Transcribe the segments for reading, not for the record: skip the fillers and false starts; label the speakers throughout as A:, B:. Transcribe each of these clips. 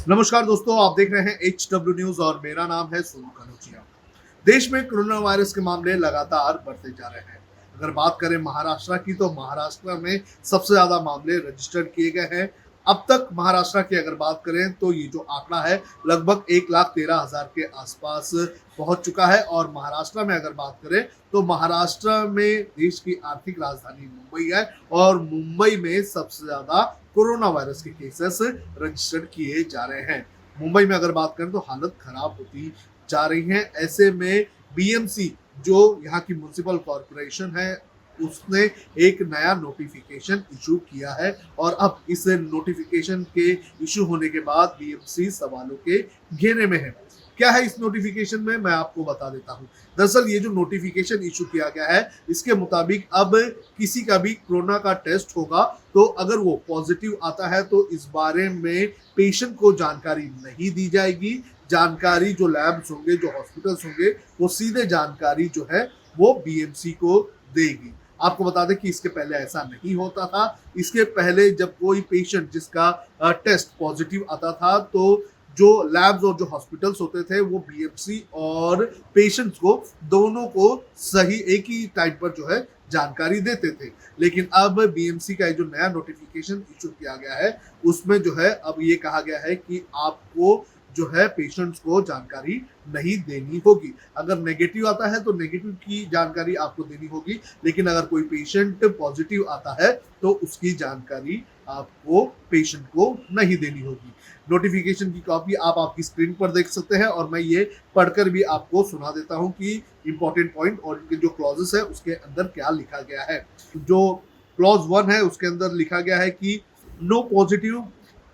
A: नमस्कार दोस्तों, आप देख रहे हैं HW न्यूज और मेरा नाम है सोनू कनौजिया। देश में कोरोना वायरस के मामले लगातार बढ़ते जा रहे हैं। अगर बात करें महाराष्ट्र की, तो महाराष्ट्र में सबसे ज्यादा मामले रजिस्टर्ड किए गए हैं। अब तक महाराष्ट्र की अगर बात करें तो ये जो आंकड़ा है लगभग 1,13,000 के आसपास पहुंच चुका है। और महाराष्ट्र में अगर बात करें तो महाराष्ट्र में देश की आर्थिक राजधानी मुंबई है और मुंबई में सबसे ज्यादा कोरोना वायरस के केसेस रजिस्टर्ड किए जा रहे हैं। मुंबई में अगर बात करें तो हालत खराब होती जा रही है। ऐसे में बीएमसी जो यहाँ की म्युनिसिपल कॉरपोरेशन है उसने एक नया नोटिफिकेशन इशू किया है और अब इस नोटिफिकेशन के इशू होने के बाद बीएमसी सवालों के घेरे में है। क्या है इस नोटिफिकेशन में, मैं आपको बता देता हूँ। दरअसल ये जो नोटिफिकेशन इशू किया गया है इसके मुताबिक अब किसी का भी कोरोना का टेस्ट होगा तो अगर वो पॉजिटिव आता है तो इस बारे में पेशेंट को जानकारी नहीं दी जाएगी। जानकारी जो लैब्स होंगे, जो हॉस्पिटल्स होंगे, वो सीधे जानकारी जो है वो बीएमसी को देगी। आपको बता दें कि इसके पहले ऐसा नहीं होता था। इसके पहले जब कोई पेशेंट जिसका टेस्ट पॉजिटिव आता था तो जो लैब्स और जो हॉस्पिटल्स होते थे वो बीएमसी और पेशेंट्स को दोनों को सही एक ही टाइम पर जो है जानकारी देते थे। लेकिन अब बीएमसी का जो नया नोटिफिकेशन इशू किया गया है उसमें जो है अब ये कहा गया है कि आपको जो है पेशेंट्स को जानकारी नहीं देनी होगी। अगर नेगेटिव आता है तो नेगेटिव की जानकारी आपको देनी होगी, लेकिन अगर कोई पेशेंट पॉजिटिव आता है तो उसकी जानकारी आपको पेशेंट को नहीं देनी होगी। नोटिफिकेशन की कॉपी आप आपकी स्क्रीन पर देख सकते हैं और मैं ये पढ़कर भी आपको सुना देता हूँ कि इंपॉर्टेंट पॉइंट और इनके जो क्लॉजेस है उसके अंदर क्या लिखा गया है। जो क्लॉज 1 है उसके अंदर लिखा गया है कि no positive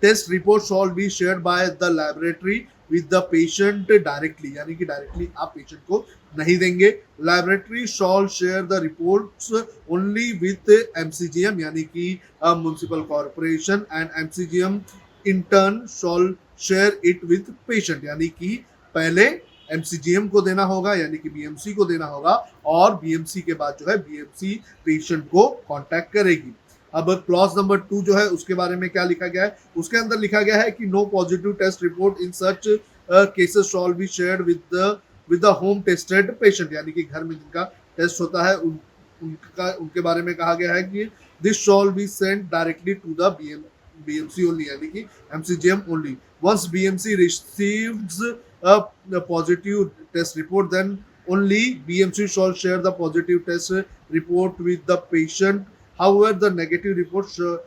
A: test report shall be shared by the laboratory with the patient directly, यानी कि डायरेक्टली आप पेशेंट को नहीं देंगे। Laboratory shall share the reports only with MCGM, यानी कि municipal corporation and MCGM in turn shall share it with patient, यानी कि पहले एमसीजीएम को देना होगा, यानी कि बीएमसी को देना होगा और बीएमसी के बाद जो है बीएमसी पेशेंट को कांटेक्ट करेगी। अब क्लॉज नंबर 2 जो है उसके बारे में क्या लिखा गया है, उसके अंदर लिखा गया है कि no positive test report in such cases shall be shared with the home tested patient, यानी कि घर में जिनका टेस्ट होता है उनके बारे में कहा गया है कि this shall be sent directly to the BMC only, यानी कि MCGM only. Once BMC receives a positive test report, then only BMC shall share the positive test report with the patient. However, the negative report should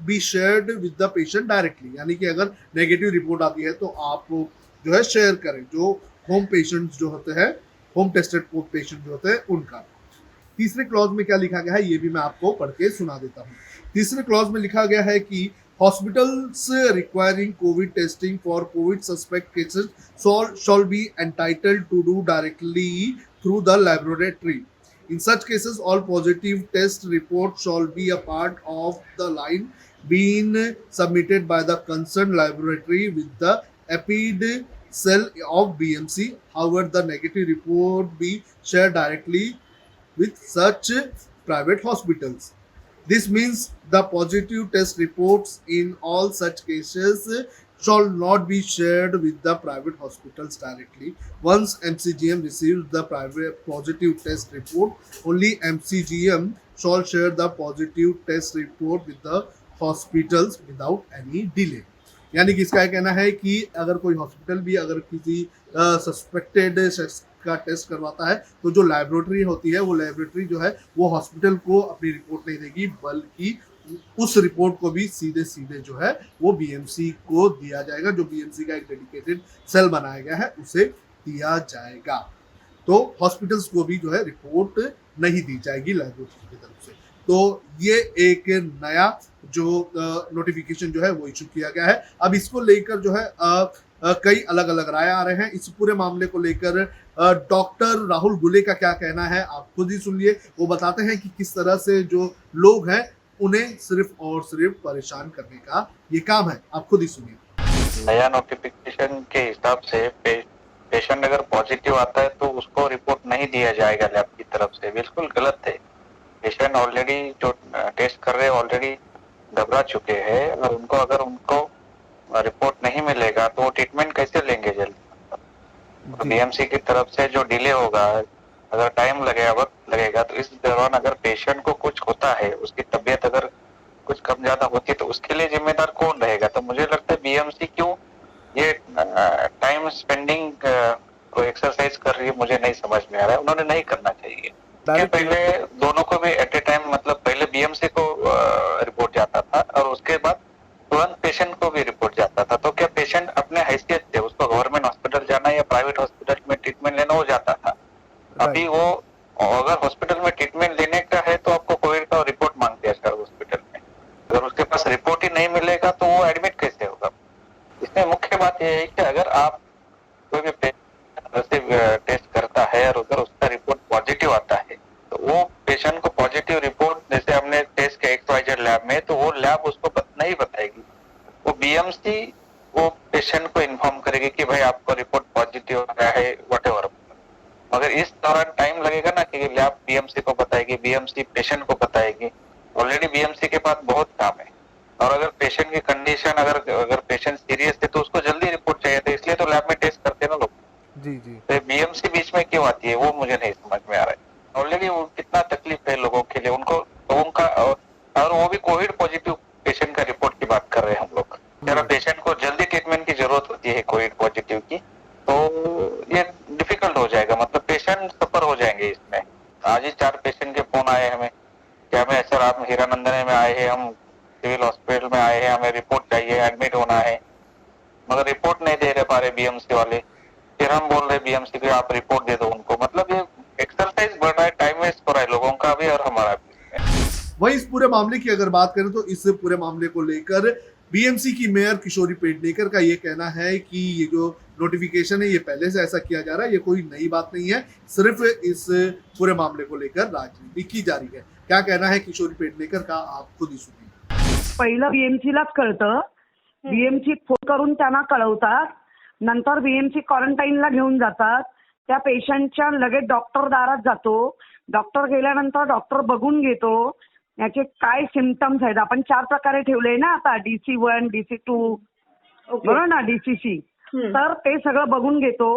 A: be shared with the patient directly. यानी कि अगर negative report आती है तो आप जो है share करें जो होम पेशेंट्स जो होते हैं, होम टेस्टेड पेशेंट जो होते हैं उनका। तीसरे क्लॉज में क्या लिखा गया है ये भी मैं आपको पढ़ के सुना देता हूँ। तीसरे क्लॉज में लिखा गया है कि hospitals requiring covid testing for covid suspect cases shall be entitled to do directly through the laboratory. In such cases, all positive test reports shall be a part of the line being submitted by the concerned laboratory with the EPID cell of BMC. However, the negative report be shared directly with such private hospitals. This means the positive test reports in all such cases shall not be shared with the private hospitals directly. Once MCGM receives the private positive test report, only MCGM shall share the positive test report with the hospitals without any delay. यानी कि इसका कहना है कि अगर कोई hospital भी अगर किसी सस्पेक्टेड का टेस्ट करवाता है तो जो लैबोरेटरी होती है वो लैबोरेटरी जो है वो हॉस्पिटल को अपनी रिपोर्ट नहीं देगी, बल्कि उस रिपोर्ट को भी सीधे सीधे जो है वो बीएमसी को दिया जाएगा। जो बीएमसी का एक डेडिकेटेड सेल बनाया गया है उसे दिया जाएगा। तो हॉस्पिटल्स को भी जो है रिपोर्ट नहीं दी जाएगी लैबोरेटरी की तरफ से। तो ये एक नया जो नोटिफिकेशन जो है वो इशू किया गया है। अब इसको लेकर जो है कई अलग अलग राय आ रहे हैं। इस पूरे मामले को लेकर डॉक्टर राहुल गुले का क्या कहना है आप खुद ही सुन लिए। वो बताते हैं कि किस तरह से जो लोग हैं उन्हें सिर्फ और सिर्फ परेशान करने का ये काम है। आप खुद ही सुनिए।
B: नया नोटिफिकेशन के हिसाब से पेशेंट अगर पॉजिटिव आता है तो उसको रिपोर्ट नहीं दिया जाएगा लैब की तरफ से, बिल्कुल गलत है। पेशेंट ऑलरेडी जो टेस्ट कर रहे हैं ऑलरेडी घबरा चुके हैं और उनको रिपोर्ट नहीं मिलेगा तो वो ट्रीटमेंट कैसे लेंगे जल्दी? तो
A: जी
B: बीएमसी की तरफ से जो डिले होगा, अगर टाइम लगेगा, वक्त लगेगा, तो इस दौरान अगर पेशेंट को कुछ होता है, उसकी तबीयत अगर कुछ कम ज्यादा होती है, तो उसके लिए जिम्मेदार कौन रहेगा? तो मुझे लगता है बीएमसी क्यों ये टाइम स्पेंडिंग को एक्सरसाइज कर रही है, मुझे नहीं समझ में आ रहा है। उन्होंने नहीं करना चाहिए। इसके
A: डायरेक्ट
B: पहले दोनों को भी एट ए टाइम, मतलब पहले बीएमसी को रिपोर्ट जाता था और उसके बाद तुरंत पेशेंट को भी रिपोर्ट जाता था। तो क्या पेशेंट अपने हैसियत से उसको गवर्नमेंट हॉस्पिटल जाना या प्राइवेट हॉस्पिटल में ट्रीटमेंट लेना, हो जाता था। अभी
A: राइट
B: वो अगर हॉस्पिटल में ट्रीटमेंट लेने का है तो आपको कोविड का रिपोर्ट मांगते हैं सर हॉस्पिटल में। अगर उसके पास रिपोर्ट ही नहीं मिलेगा तो वो एडमिट कैसे होगा? इसमें मुख्य बात यह है कि अगर आप कोई भी टेस्ट करता है और अगर उसका रिपोर्ट पॉजिटिव आता है, तो वो पेशेंट को पॉजिटिव रिपोर्ट, जैसे हमने टेस्ट किया XYZ लैब में, तो वो लैब उसको नहीं बताएगी। वो बीएमसी वो पेशेंट को इन्फॉर्म करेगी कि भाई आपको रिपोर्ट पॉजिटिव आया है, व्हाटएवर। मगर इस दौरान टाइम लगेगा ना कि लैब बीएमसी को बताएगी, बीएमसी पेशेंट को बताएगी। ऑलरेडी बीएमसी के पास बहुत काम है और अगर पेशेंट की कंडीशन, अगर पेशेंट सीरियस है तो उसको जल्दी रिपोर्ट चाहिए था, इसलिए तो लैब में टेस्ट करते हैं ना लोग।
A: जी जी
B: तो बीएमसी बीच में क्यों आती है, वो मुझे नहीं समझ में आ रहा है। ऑलरेडी वो कितना तकलीफ है लोगों के लिए, उनको लोगों का, और वो भी कोविड पॉजिटिव पेशेंट का रिपोर्ट की बात कर रहे हैं हम लोग। जरा पेशेंट को जल्दी ट्रीटमेंट की जरूरत होती है कोविड पॉजिटिव की, तो ये डिफिकल्ट हो जाएगा, मतलब पेशेंट सफर हो जाएंगे इसमें। आज ही 4 पेशेंट के फोन आए हमें कि हमें सर आप हीरानंदन में आए हैं, हम सिविल हॉस्पिटल में आए हैं, हमें रिपोर्ट चाहिए, एडमिट होना है, मगर रिपोर्ट नहीं दे रहे पा रहे बीएमसी वाले। फिर हम बोल रहे बीएमसी को आप रिपोर्ट दे दो उनको। मतलब ये एक्सरसाइज बढ़ रहा है, टाइम वेस्ट हो रहा है लोगों का भी और हमारा भी।
A: वही इस पूरे मामले की अगर बात करें तो इस पूरे मामले को लेकर बीएमसी की मेयर किशोरी पेडनेकर का ये कहना है कि ये जो नोटिफिकेशन है ये पहले से ऐसा किया जा रहा है, ये कोई नई बात नहीं है, सिर्फ इस पूरे मामले को लेकर राजनीति की जा रही है। क्या कहना है किशोरी पेडनेकर का, आप खुद ही सुनिए।
C: पहिलं बीएमसीलाच कळतं, बीएमसी फोन करून त्यांना कळवतात, नंतर बीएमसी क्वारंटाईनला घेऊन जातात, त्या पेशंटच्या लगेच डॉक्टर दारात जातो, डॉक्टर गेल्यानंतर डॉक्टर बघून घेतो याचे काय सिम्पटम्स आहेत. आपण 4 प्रकारे ठेवले ना आता, DC1, DC2 बरोबर ना, DCC. तर ते सगळं बघून घेतो.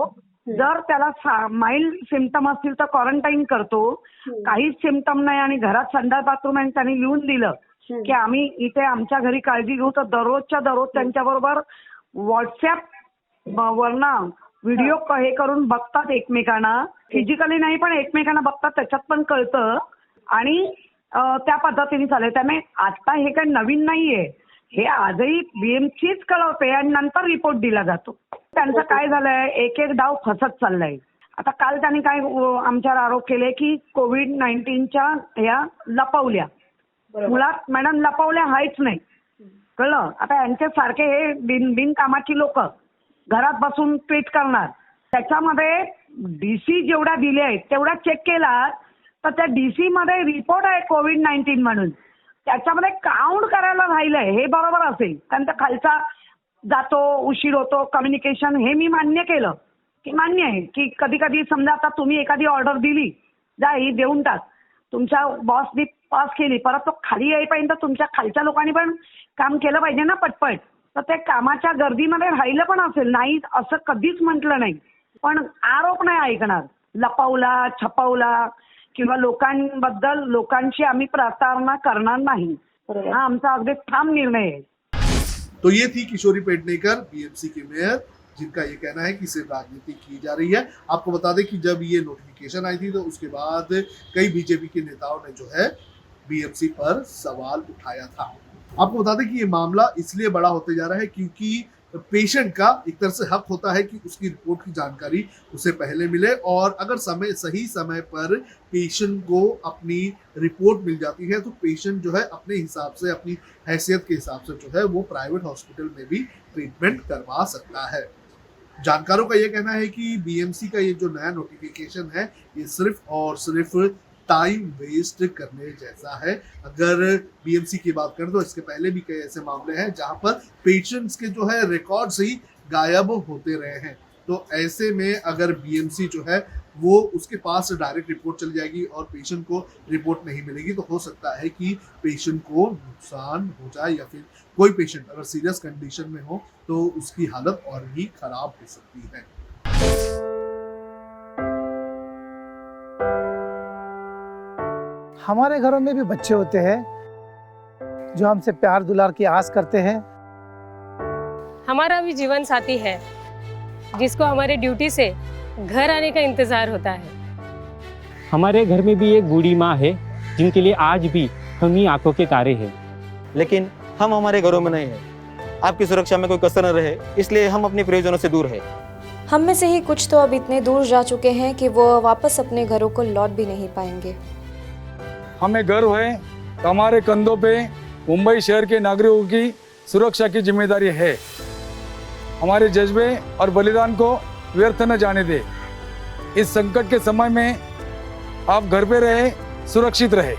C: जर त्याला माइल्ड सिम्पटम असतील तर क्वारंटाईन करतो, काहीच सिम्पटम नाही आणि घरात संडास बाथरूम आणि त्यांनी लिहून दिलं की आम्ही इथे आमच्या घरी काळजी घेऊ, तर दररोजच्या दररोज त्यांच्याबरोबर व्हॉट्सअप वरनं व्हिडिओ हे करून बघतात एकमेकांना, फिजिकली नाही पण एकमेकांना बघतात, त्याच्यात पण कळतं आणि त्या पद्धतीने चालू आहे. त्यामुळे आता हे काही नवीन नाहीये, हे आजही बीएमसीच कळवते आणि नंतर रिपोर्ट दिला जातो. त्यांचं काय झालंय, एक एक डाव फसत चाललाय. आता काल त्यांनी काय आमच्यावर आरोप केले की कोविड-19च्या ह्या लपवल्या. मुळात मॅडम लपवल्या आहेच नाही, कळलं. आता यांच्यासारखे हे बिनकामाची लोक घरात बसून ट्वीट करणार, त्याच्यामध्ये डीसी जेवढ्या दिले आहेत तेवढा चेक केला तर त्या डीसी मध्ये रिपोर्ट आहे कोविड-19 म्हणून, त्याच्यामध्ये काउंट करायला राहिलंय हे बरोबर असेल, कारण त्या खालचा जातो, उशीर होतो, कम्युनिकेशन, हे मी मान्य केलं की मान्य आहे की कधी कधी समजा आता तुम्ही एखादी ऑर्डर दिली, जा ही देऊन टाक, तुमच्या बॉसनी पास केली, परत तो खाली येईपर्यंत तुमच्या खालच्या लोकांनी पण काम केलं पाहिजे ना पटपट. तर ते कामाच्या गर्दीमध्ये राहिलं पण असेल, नाही असं कधीच म्हटलं नाही, पण आरोप नाही ऐकणार, लपवला, छपवला किंवा लोकांबद्दल लोकांची आम्ही प्रतारणा करणार नाही, हा आमचा अगदी ठाम निर्णय आहे.
A: तो ये थी किशोरी पेडनेकर, बीएमसी की मेयर, जिनका ये कहना है कि सिर्फ राजनीति की जा रही है। आपको बता दें कि जब ये नोटिफिकेशन आई थी तो उसके बाद कई बीजेपी के नेताओं ने जो है बीएमसी पर सवाल उठाया था। आपको बता दें कि ये मामला इसलिए बड़ा होते जा रहा है क्योंकि पेशेंट का एक तरह से हक होता है कि उसकी रिपोर्ट की जानकारी उसे पहले मिले, और अगर सही समय पर पेशेंट को अपनी रिपोर्ट मिल जाती है तो पेशेंट जो है अपने हिसाब से, अपनी हैसियत के हिसाब से जो है वो प्राइवेट हॉस्पिटल में भी ट्रीटमेंट करवा सकता है। जानकारों का ये कहना है कि बीएमसी का ये जो नया नोटिफिकेशन है ये सिर्फ और सिर्फ टाइम वेस्ट करने जैसा है। अगर बीएमसी की बात करें तो इसके पहले भी कई ऐसे मामले हैं जहां पर पेशेंट्स के जो है रिकॉर्ड्स ही गायब होते रहे हैं। तो ऐसे में अगर बीएमसी जो है वो उसके पास डायरेक्ट रिपोर्ट चली जाएगी और पेशेंट को रिपोर्ट नहीं मिलेगी, तो हो सकता है कि पेशेंट को नुकसान हो जाए या फिर कोई पेशेंट अगर सीरियस कंडीशन में हो तो उसकी हालत और भी खराब हो सकती है।
D: हमारे घरों में भी बच्चे होते हैं जो हमसे प्यार दुलार की आस करते हैं।
E: हमारा भी जीवन साथी है जिसको हमारे ड्यूटी से घर आने का इंतजार होता है।
F: हमारे घर में भी एक बूढ़ी माँ है जिनके लिए आज भी हम ही आंखों के तारे हैं।
G: लेकिन हम हमारे घरों में नहीं हैं। आपकी सुरक्षा में कोई कसर न रहे, इसलिए हम अपने प्रियजनों से दूर हैं।
H: हम में से ही कुछ तो अब इतने दूर जा चुके हैं कि वो वापस अपने घरों को लौट भी नहीं पाएंगे।
I: हमें गर्व है कि हमारे कंधों पे मुंबई शहर के नागरिकों की सुरक्षा की जिम्मेदारी है। हमारे जज्बे और बलिदान को व्यर्थ न जाने दे। इस संकट के समय में आप घर पे रहे, सुरक्षित रहे।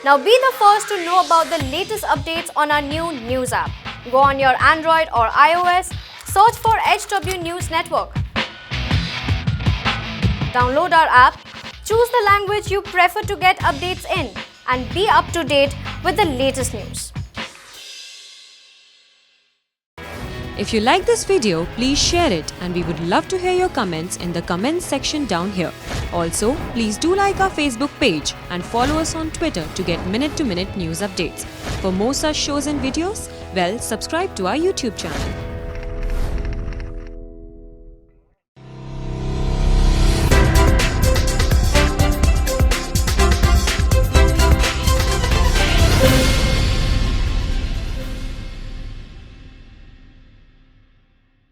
J: Now be the first to know about the latest updates on our new news app. Go on your Android or iOS, search for HW News Network. Download our app, choose the language you prefer to get updates in, and be up to date with the latest news.
K: If you like this video, please share it, and we would love to hear your comments in the comments section down here. Also, please do like our Facebook page and follow us on Twitter to get minute-to-minute news updates. For more such shows and videos, well, subscribe to our YouTube channel.